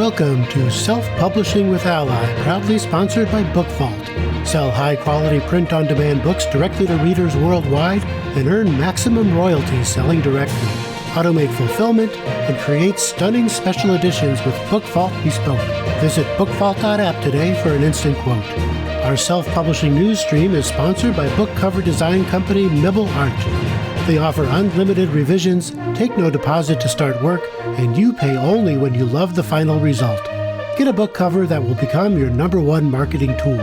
Welcome to Self-Publishing with ALLi, proudly sponsored by Book Vault. Sell high-quality print-on-demand books directly to readers worldwide and earn maximum royalties selling directly. Automate fulfillment and create stunning special editions with Book Vault Bespoke. Visit bookvault.app today for an instant quote. Our self-publishing news stream is sponsored by book cover design company Mibble Art. They offer unlimited revisions, take no deposit to start work, and you pay only when you love the final result. Get a book cover that will become your #1 marketing tool.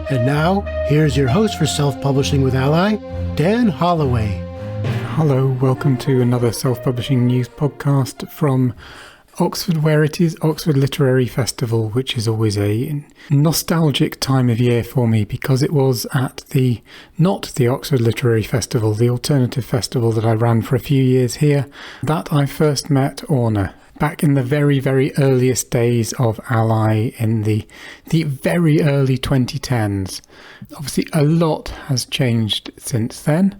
And now, here's your host for Self-Publishing with ALLi, Dan Holloway. Hello, welcome to another self-publishing news podcast from Oxford, where it is Oxford Literary Festival, which is always a nostalgic time of year for me because it was at not the Oxford Literary Festival, the alternative festival that I ran for a few years here, that I first met Orna back in the very, very earliest days of ALLi in the very early 2010s. Obviously, a lot has changed since then.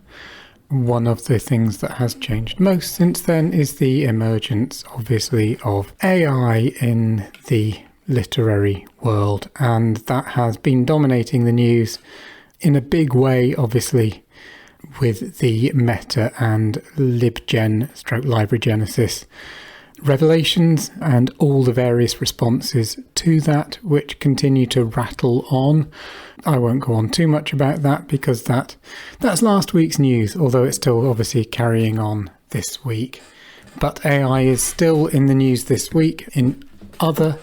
One of the things that has changed most since then is the emergence, obviously, of AI in the literary world, and that has been dominating the news in a big way, obviously, with the Meta and LibGen/Library Genesis revelations and all the various responses to that, which continue to rattle on. I won't go on too much about that because that's last week's news, although it's still obviously carrying on this week. But AI is still in the news this week. In other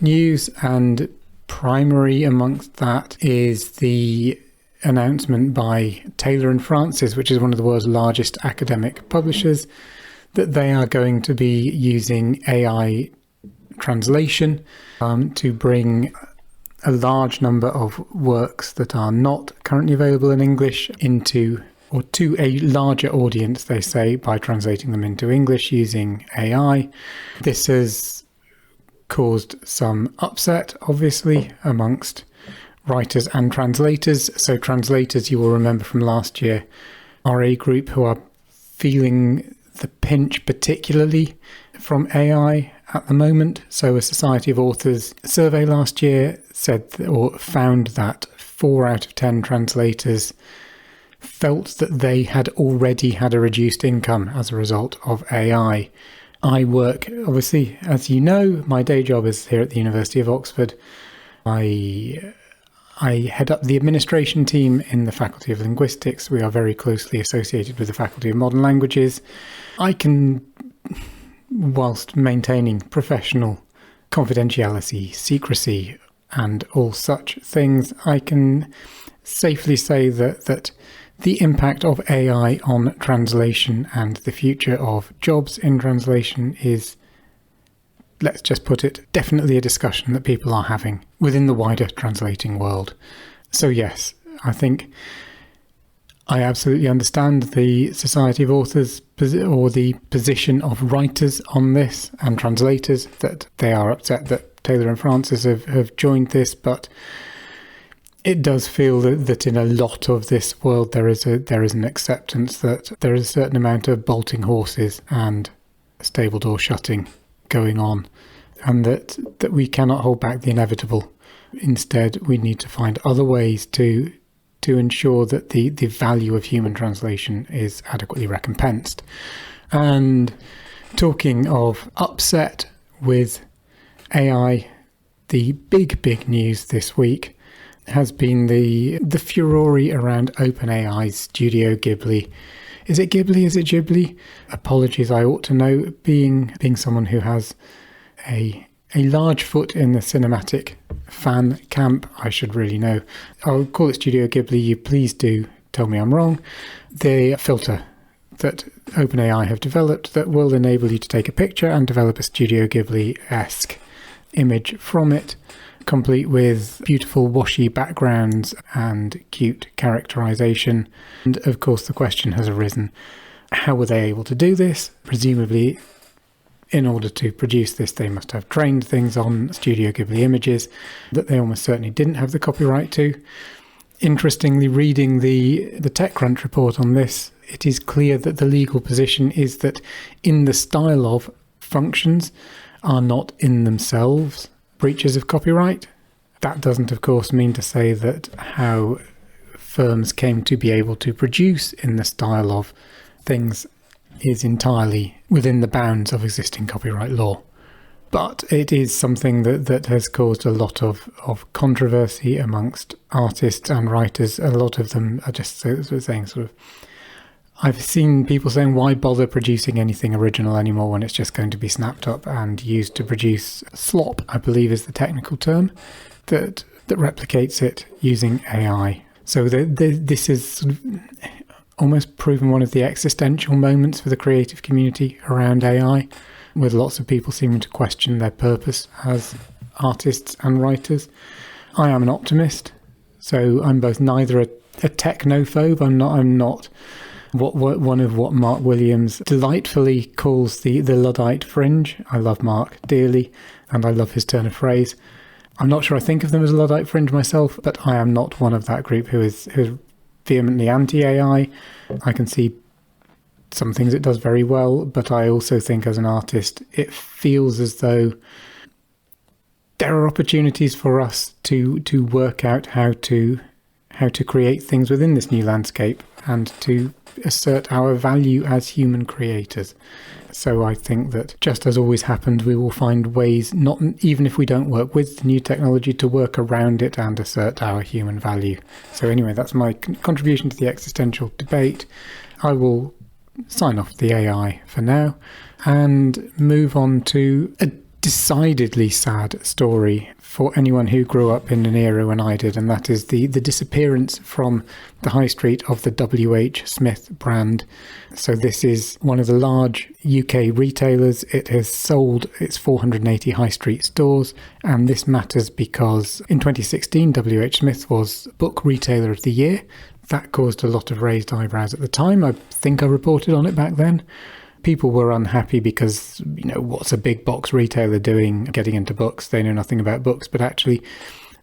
news, and primary amongst that, is the announcement by Taylor and Francis, which is one of the world's largest academic publishers, that they are going to be using AI translation to bring a large number of works that are not currently available in English to a larger audience, they say, by translating them into English using AI. This has caused some upset, obviously, amongst writers and translators. So translators, you will remember from last year, are a group who are feeling the pinch particularly from AI at the moment. So a Society of Authors survey last year found that 4 out of 10 translators felt that they had already had a reduced income as a result of AI. I work, obviously, as you know, my day job is here at the University of Oxford. I head up the administration team in the Faculty of Linguistics. We are very closely associated with the Faculty of Modern Languages. I can, whilst maintaining professional confidentiality, secrecy, and all such things, I can safely say that the impact of AI on translation and the future of jobs in translation is, let's just put it, definitely a discussion that people are having within the wider translating world. So yes, I think I absolutely understand the Society of Authors or the position of writers on this and translators, that they are upset that Taylor and Francis have joined this, but it does feel that in a lot of this world there is an acceptance that there is a certain amount of bolting horses and stable door shutting going on, and that we cannot hold back the inevitable. Instead, we need to find other ways to ensure that the value of human translation is adequately recompensed. And talking of upset with AI, the big news this week has been the furore around OpenAI's Studio Ghibli. Is it Ghibli? Is it Ghibli? Apologies, I ought to know, being someone who has a large foot in the cinematic fan camp, I should really know. I'll call it Studio Ghibli. You please do tell me I'm wrong. The filter that OpenAI have developed that will enable you to take a picture and develop a Studio Ghibli-esque image from it, complete with beautiful washy backgrounds and cute characterization. And of course the question has arisen, how were they able to do this? Presumably, in order to produce this, they must have trained things on Studio Ghibli images that they almost certainly didn't have the copyright to. Interestingly, reading the TechCrunch report on this, it is clear that the legal position is that in the style of functions, are not in themselves breaches of copyright. That doesn't, of course, mean to say that how firms came to be able to produce in the style of things is entirely within the bounds of existing copyright law. But it is something that has caused a lot of controversy amongst artists and writers. A lot of them are just saying I've seen people saying, why bother producing anything original anymore when it's just going to be snapped up and used to produce slop, I believe is the technical term, that replicates it using AI. So this is sort of almost proven one of the existential moments for the creative community around AI, with lots of people seeming to question their purpose as artists and writers. I am an optimist, so I'm both neither a technophobe. I'm not one of what Mark Williams delightfully calls the Luddite fringe. I love Mark dearly, and I love his turn of phrase. I'm not sure I think of them as a Luddite fringe myself, but I am not one of that group who is vehemently anti-AI. I can see some things it does very well, but I also think as an artist, it feels as though there are opportunities for us to work out how to create things within this new landscape and to assert our value as human creators. So I think that, just as always happened, we will find ways, not even if we don't work with the new technology, to work around it and assert our human value. So anyway, that's my contribution to the existential debate. I will sign off the AI for now and move on to a decidedly sad story for anyone who grew up in an era when I did, and that is the disappearance from the high street of the W.H. Smith brand. So this is one of the large UK retailers. It has sold its 480 high street stores, and this matters because in 2016 W.H. Smith was Book Retailer of the Year. That caused a lot of raised eyebrows at the time. I think I reported on it back then. People were unhappy because, what's a big box retailer doing getting into books? They know nothing about books. But actually,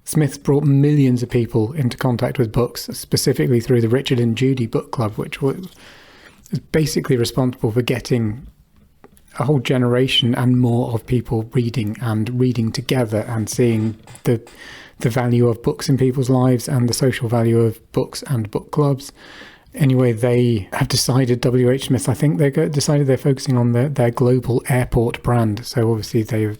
Smith's brought millions of people into contact with books, specifically through the Richard and Judy Book Club, which was basically responsible for getting a whole generation and more of people reading together and seeing the value of books in people's lives and the social value of books and book clubs. Anyway, they have decided, W.H. Smith, I think decided they're focusing on their global airport brand. So obviously they've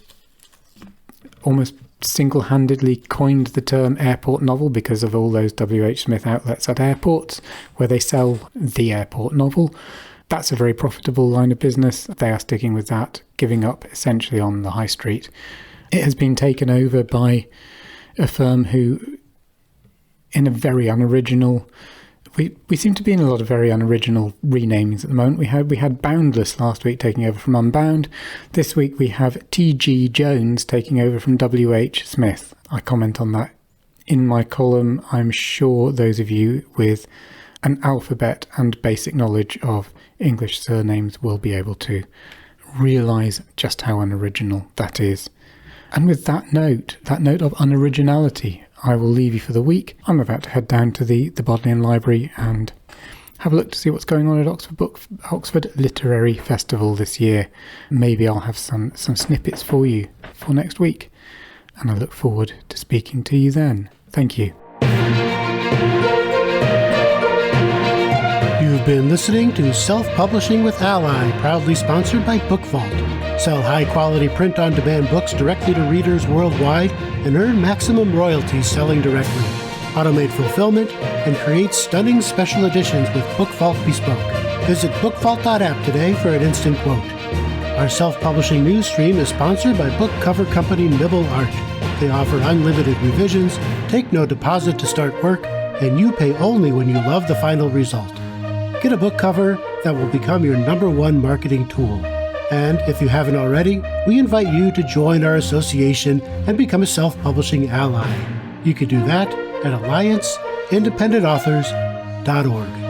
almost single-handedly coined the term airport novel because of all those W.H. Smith outlets at airports where they sell the airport novel. That's a very profitable line of business. They are sticking with that, giving up essentially on the high street. It has been taken over by a firm who, in a very unoriginal... We seem to be in a lot of very unoriginal renamings at the moment. We had Boundless last week taking over from Unbound. This week we have T.G. Jones taking over from W.H. Smith. I comment on that in my column. I'm sure those of you with an alphabet and basic knowledge of English surnames will be able to realise just how unoriginal that is. And with that note of unoriginality, I will leave you for the week. I'm about to head down to the Bodleian Library and have a look to see what's going on at Oxford Literary Festival this year. Maybe I'll have some snippets for you for next week. And I look forward to speaking to you then. Thank you. You've been listening to Self-Publishing with ALLi, proudly sponsored by Book Vault. Sell high-quality print-on-demand books directly to readers worldwide and earn maximum royalties selling directly. Automate fulfillment and create stunning special editions with Book Vault Bespoke. Visit bookvault.app today for an instant quote. Our self-publishing news stream is sponsored by book cover company Nibble Art. They offer unlimited revisions, take no deposit to start work, and you pay only when you love the final result. Get a book cover that will become your #1 marketing tool. And if you haven't already, we invite you to join our association and become a self-publishing ally. You can do that at allianceindependentauthors.org.